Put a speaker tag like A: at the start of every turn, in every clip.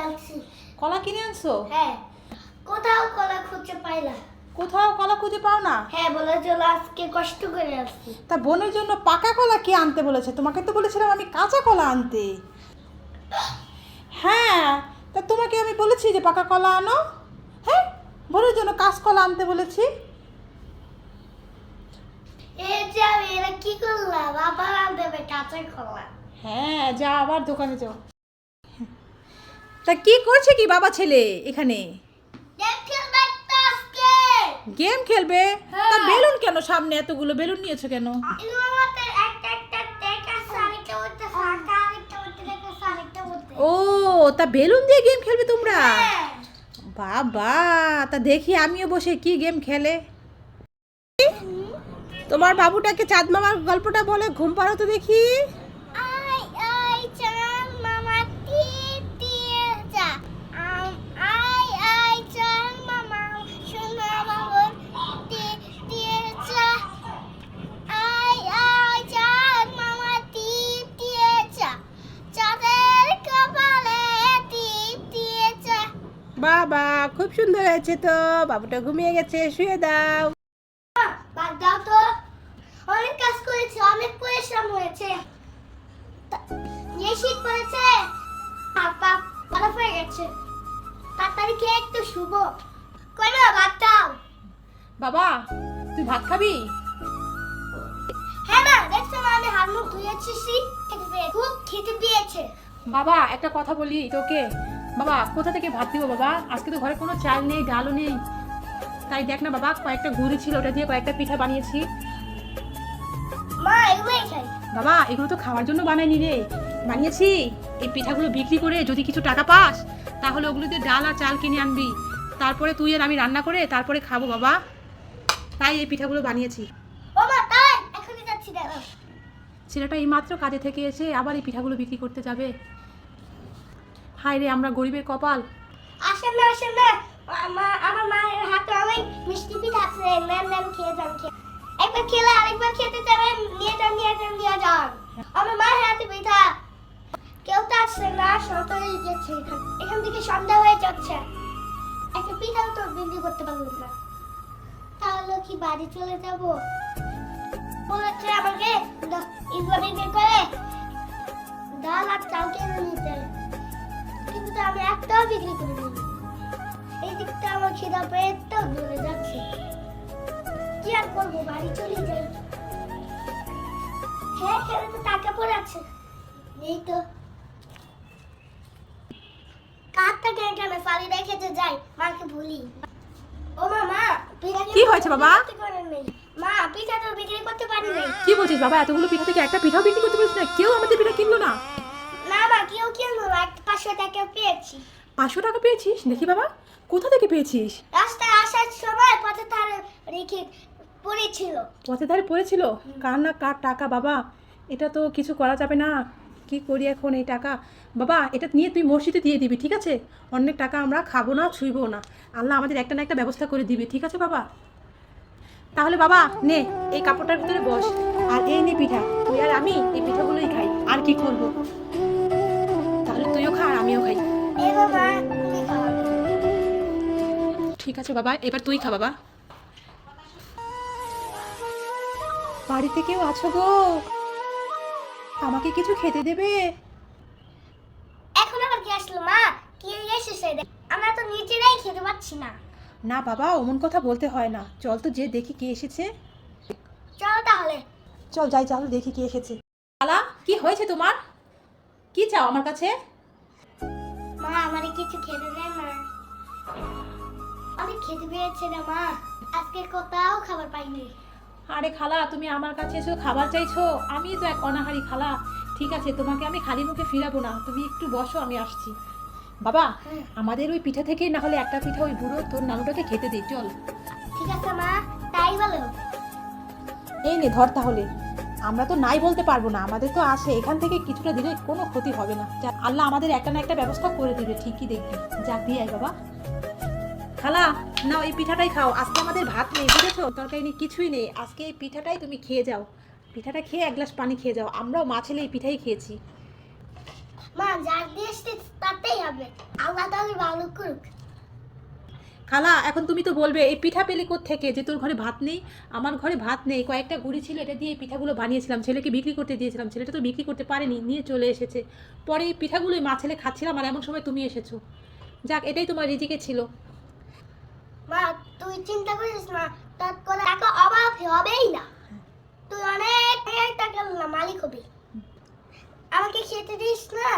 A: আনছি।
B: কলা কিনে আনছো?
A: হ্যাঁ, কোথাও কলা খুঁজে পাই না।
B: কোথাও কলা খুঁজে পাও না?
A: হ্যাঁ, বলার জন্য আজকে কষ্ট করে আসছি।
B: তা বোনের জন্য পাকা কলা কে আনতে বলেছে? তোমাকে তো বলেছিলাম আমি কাঁচা কলা আনতে। হ্যাঁ, তা তোমাকে আমি বলেছি যে পাকা কলা আনো। হ্যাঁ, বোনের জন্য কাঁচ কলা আনতে বলেছি।
A: এই যে আমি এটা কি করলাম? আবার আনতে হবে কাঁচা কলা।
B: হ্যাঁ, যা আবার দোকানে যাও। তা কি করছে কি বাবা ছেলে এখানে?
A: গেম খেলবে তো আজকে।
B: গেম খেলবে?
A: হ্যাঁ।
B: তা বেলুন কেন সামনে এতগুলো বেলুন নিয়েছো কেন?
A: এগুলোর মধ্যে একটা দেখা আছে, আরেকটা মধ্যে ফাঁকা, আরেকটা মধ্যে দেখা আছে, আরেকটা মধ্যে।
B: ও, তা বেলুন দিয়ে গেম খেলবে তোমরা?
A: হ্যাঁ।
B: বাবা, তা দেখি আমিও বসে কি গেম খেলে। তোমার বাবুটাকে চাঁদ মামার গল্পটা বলে ঘুম পাড়াতো দেখি।
A: আই আই চাঁদ মামা দিয়ে যা। আই আই চাঁদ মামা সোনা বাবুর দিয়ে যা। আই আই চাঁদ মামা দিয়ে যা। চাঁদের কপালে দিয়ে যা।
B: বাবা, খুব সুন্দর হয়েছে তো। বাবুটা ঘুমিয়ে গেছে, শুয়ে দাও।
A: বাদ দাও তো, অনেক কাজ করেছে, অনেক পরিশ্রম হয়েছে। যে শীত পড়েছে পা বরফ হয়ে গেছে। তাড়াতাড়ি খেয়ে একটু শুভ কই না, ভাত দাও।
B: বাবা, তুই ভাত খাবি?
A: হ্যাঁ মা, দেখছো না আমি হাত মুখ ধুয়েছি, খুব খেতে পেয়েছে।
B: বাবা, একটা কথা বলি তোকে। বাবা, কোথা থেকে ভাত দিব বাবা? আজকে তো ঘরে কোনো চাল নেই, ডালও নেই। তাই দেখ না বাবা, কয়েকটা গুঁড়ি ছিল, ওটা দিয়ে কয়েকটা পিঠা বানিয়েছি।
A: মা এগুলোই খাই।
B: বাবা, এগুলো তো খাওয়ার জন্য বানাইনি রে, বানিয়েছি এই পিঠাগুলো বিক্রি করে যদি কিছু টাকা পাস তাহলে ওগুলো দিয়ে ডাল আর চাল কিনে আনবি। তারপরে তুই আর আমি রান্না করে তারপরে খাবো বাবা। তাই এই পিঠাগুলো বানিয়েছি।
A: ও মা, তাই এখনই যাচ্ছি, দাঁড়াও।
B: ছেলেটা এইমাত্র কাজে থেকে এসে আবার এই পিঠাগুলো বিক্রি করতে যাবে। হায় রে, আমরা গরিবের কপাল।
A: আসেন না, আসেন না। আমার মায়ের হাতে অনেক মিষ্টি পিঠা আছে, নেন খেয়ে যান। একবার খেলে আরেকবার খেতে যাবেন, নিয়ে যান। আমার মায়ের হাতে পিঠা। কেউ তো আসছে না, সরকারি গেছে। এখান থেকে সন্ধ্যা হয়ে যাচ্ছে, একটা পিঠাও তো বিক্রি করতে পারলাম না। তাহলে কি বাড়ি চলে যাব? বলেছে আমাকে ইসলামী বের করে ডাল আর চাল কিনে নিতে, কিন্তু তো আমি একটাও বিক্রি করিনি। এই দিকটা আমার খিদা পেটটাও ধরে যাচ্ছে। কি আর করবো, বাড়ি চলে যাই। হ্যাঁ, খেলে তো টাকা পড়ে আছে। এই তো কাঠটা কেন ফালি রেখে যে যাই, মাকে ভুলি। ও মা, পিঠা
B: কি হয়েছে বাবা?
A: মা, পিঠা তো বিক্রি করতে পারিনি।
B: কি বলছিস বাবা? এতগুলো পিঠা থেকে একটা পিঠাও বিক্রি করতে পারিস না? কেউ আমাদের পিঠা কিনলো না।
A: না মা, কেউ কিনলো না, 500 টাকা পেয়েছি।
B: 500 টাকা পেয়েছিস? দেখি বাবা, কোথা থেকে পেয়েছিস?
A: রাস্তায় আসার সময় পথে ধারে রেখে পড়েছিল।
B: পথের ধারে পড়েছিল? কার না কার টাকা বাবা, এটা তো কিছু করা যাবে না। কি করি এখন এই টাকা? বাবা, এটা নিয়ে তুই মসজিদে দিয়ে দিবি, ঠিক আছে? অনেক টাকা আমরা খাবো না, ছুঁইবো না। আল্লাহ আমাদের একটা না একটা ব্যবস্থা করে দিবে, ঠিক আছে বাবা? তাহলে বাবা নে, এই কাপড়টার ভিতরে বস, আর এই নে পিঠা। তুই আর আমি এই পিঠাগুলোই খাই, আর কি করব? তাহলে তুইও খা আর আমিও খাই।
A: এ বাবা, তুমি খাও।
B: ঠিক আছে বাবা, এবার তুই খা বাবা। বাড়িতে কেউ আছো গো? আমাকে কিছু খেতে দেবে?
A: এখন আবার কি আসলো মা? কি এসেছে? আমরা তো নিজেরাই খেতে পাচ্ছি না।
B: না বাবা, অমন কথা বলতে হয় না। চল তো যে দেখি কে এসেছে।
A: চলো তাহলে।
B: চল যাই, চল দেখি কে এসেছে। খালা, কি হয়েছে তোমার? কি চাও আমার কাছে?
A: মা, আমারে কিছু খেতে দেন না। অনেক খেতে পেয়েছে না মা, আজকে কোথাও খাবার পাইনি।
B: আরে খালা, তুমি আমার কাছে এসে খাবার চাইছো? আমি তো এক অনাহারি খালা। ঠিক আছে, তোমাকে আমি খালি মুখে ফিরাবো না, তুমি একটু বসো, আমি আসছি। বাবা, আমাদের ওই পিঠা থেকে না হলে একটা পিঠা ওই বুড়ো তোর নানুটাকে খেতে দে, চল।
A: ঠিক আছে মা, তাই বলো।
B: এই নে ধর তাহলে। আমরা তো নাই বলতে পারবো না, আমাদের তো আছে, এখান থেকে কিছুটা দিলে কোনো ক্ষতি হবে না। আল্লাহ আমাদের একটা না একটা ব্যবস্থা করে দিবে, ঠিকই দেখবি। যা দিয়ে আয় বাবা। খালা, নাও এই পিঠাটাই খাও। আজকে আমাদের ভাত নেই, বুঝেছো? তরকারি নেই, কিছুই নেই। আজকে এই পিঠাটাই তুমি খেয়ে যাও। পিঠাটা খেয়ে এক গ্লাস পানি খেয়ে যাও। আমরাও মা ছেলে এই পিঠাই খেয়েছি।
A: মা, যা দিয়ে এসেছি করতেই হবে। আল্লাহ তাহলে ভালো করুক।
B: খালা এখন তুমি তো বলবে এই পিঠা পেলে থেকে যে তোর ঘরে ভাত নেই, আমার ঘরে ভাত নেই, কয়েকটা গুড়ি ছিল এটা দিয়ে এই পিঠাগুলো বানিয়েছিলাম, ছেলেকে বিক্রি করতে দিয়েছিলাম, ছেলেটা তো বিক্রি করতে পারেনি, নিয়ে চলে এসেছে। পরে এই পিঠাগুলোই মা ছেলে খাচ্ছিলাম আর এমন সময় তুমি এসেছো। যাক, এটাই তোমার রিজিকে ছিল।
A: মা তুই চিন্তা করিস না, তোর কোনো টাকা অভাব হবেই না। তুই অনেক অনেক টাকার মালিক হবি। আমাকে খেতে দিস না,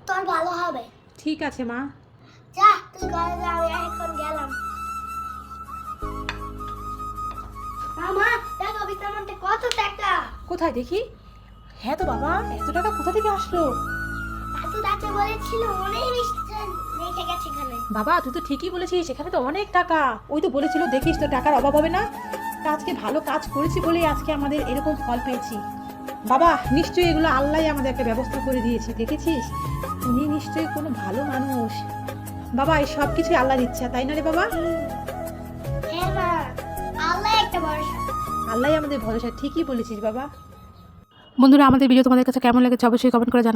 A: তোর ভালো হবে।
B: ঠিক আছে মা।
A: যা তুই ঘরে যা, আমি এখন গেলাম। মামা দেখো ভিতর মধ্যে কত টাকা।
B: কোথায় দেখি? হ্যাঁ তো বাবা, এত টাকা কোথা থেকে আসলো?
A: দাদু দাদু বলেছিল অনেক মিষ্টি রেখে গেছে এখানে।
B: বাবা তুই তো ঠিকই বলেছিস, এখানে তো অনেক টাকা। ওই তো বলেছিল দেখিস তো টাকার অভাব হবে না। তা আজকে ভালো কাজ করেছি বলেই আজকে আমাদের এরকম ফল পেয়েছি। বাবা নিশ্চয়ই এগুলো আল্লাহই আমাদের একটা ব্যবস্থা করে দিয়েছে, দেখেছিস? উনি নিশ্চয়ই কোনো ভালো মানুষ। বাবা এই সব কিছুই আল্লাহর ইচ্ছা, তাই না রে বাবা?
A: হ্যাঁ মা, আল্লাহ একটা ভরসা।
B: আল্লাহই আমাদের ভরসা, ঠিকই বলেছিস বাবা। বন্ধুরা, আমাদের ভিডিও তোমাদের কাছে কেমন লেগেছে অবশ্যই কমেন্ট করে জানাও।